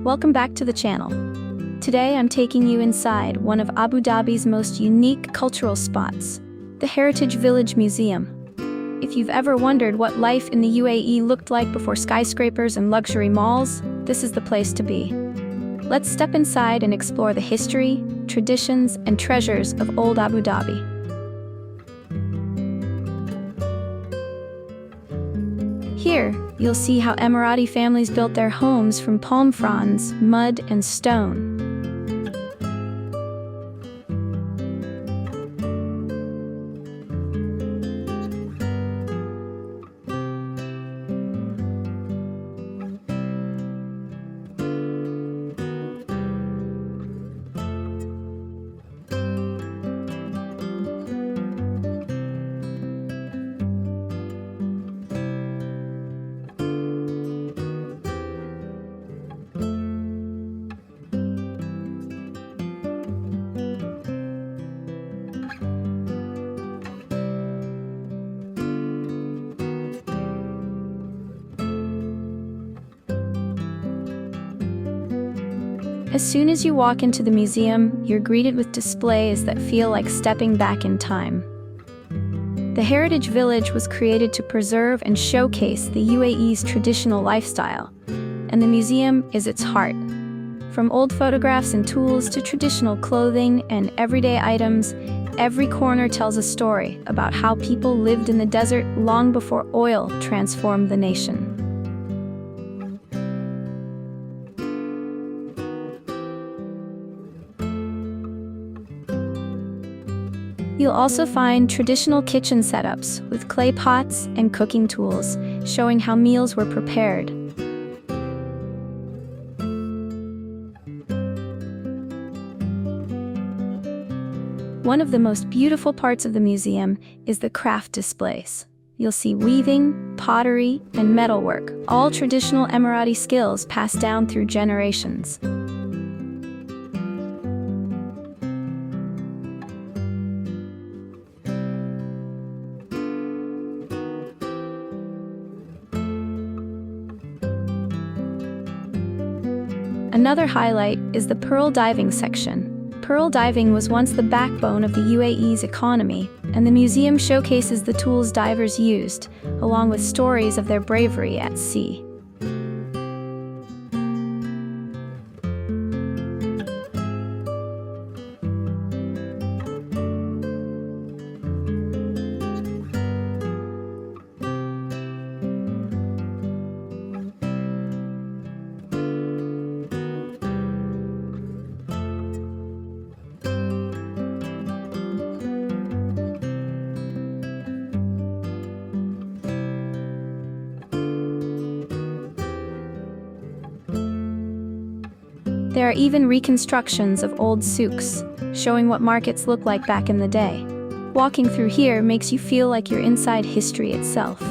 Welcome back to the channel. Today I'm taking you inside one of Abu Dhabi's most unique cultural spots, the Heritage Village Museum. If you've ever wondered what life in the UAE looked like before skyscrapers and luxury malls, this is the place to be. Let's step inside and explore the history, traditions, and treasures of old Abu Dhabi. Here, you'll see how Emirati families built their homes from palm fronds, mud, and stone. As soon as you walk into the museum, you're greeted with displays that feel like stepping back in time. The Heritage Village was created to preserve and showcase the UAE's traditional lifestyle, and the museum is its heart. From old photographs and tools to traditional clothing and everyday items, every corner tells a story about how people lived in the desert long before oil transformed the nation. You'll also find traditional kitchen setups with clay pots and cooking tools, showing how meals were prepared. One of the most beautiful parts of the museum is the craft displays. You'll see weaving, pottery, and metalwork, all traditional Emirati skills passed down through generations. Another highlight is the pearl diving section. Pearl diving was once the backbone of the UAE's economy, and the museum showcases the tools divers used, along with stories of their bravery at sea. There are even reconstructions of old souks, showing what markets looked like back in the day. Walking through here makes you feel like you're inside history itself.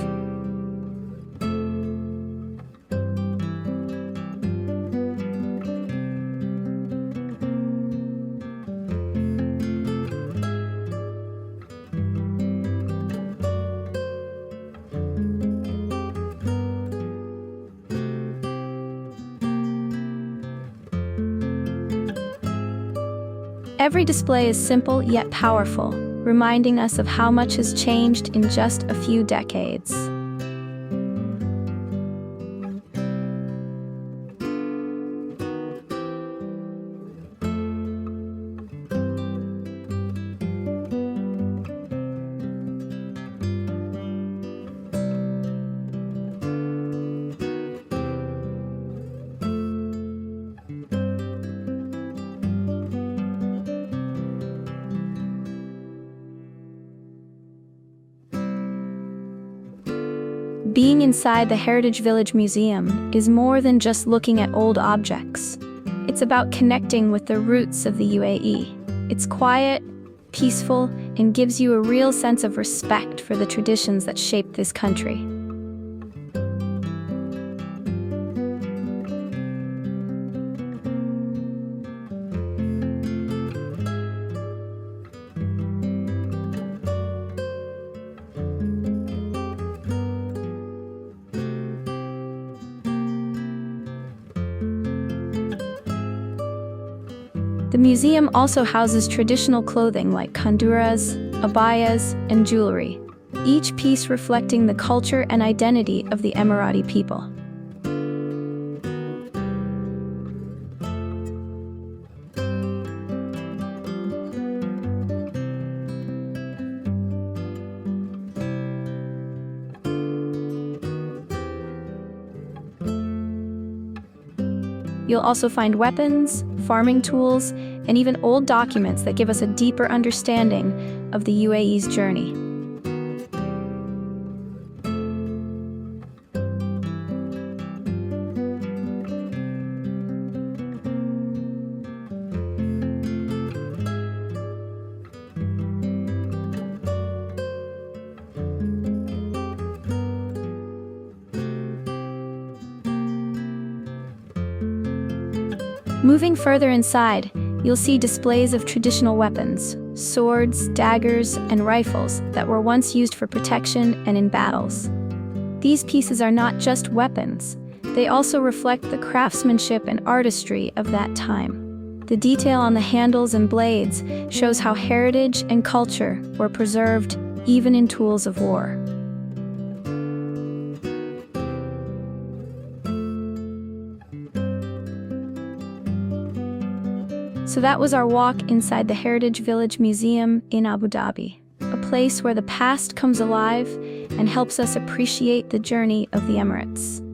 Every display is simple yet powerful, reminding us of how much has changed in just a few decades. Being inside the Heritage Village Museum is more than just looking at old objects. It's about connecting with the roots of the UAE. It's quiet, peaceful, and gives you a real sense of respect for the traditions that shaped this country. The museum also houses traditional clothing like kanduras, abayas, and jewelry, each piece reflecting the culture and identity of the Emirati people. You'll also find weapons, farming tools, and even old documents that give us a deeper understanding of the UAE's journey. Moving further inside, you'll see displays of traditional weapons, swords, daggers, and rifles that were once used for protection and in battles. These pieces are not just weapons, they also reflect the craftsmanship and artistry of that time. The detail on the handles and blades shows how heritage and culture were preserved even in tools of war. So that was our walk inside the Heritage Village Museum in Abu Dhabi, a place where the past comes alive and helps us appreciate the journey of the Emirates.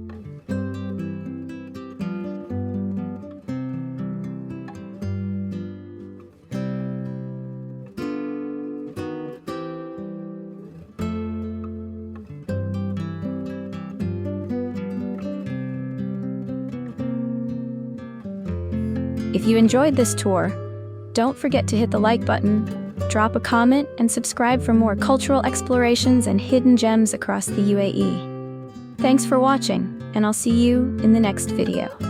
If you enjoyed this tour, don't forget to hit the like button, drop a comment, and subscribe for more cultural explorations and hidden gems across the UAE. Thanks for watching, and I'll see you in the next video.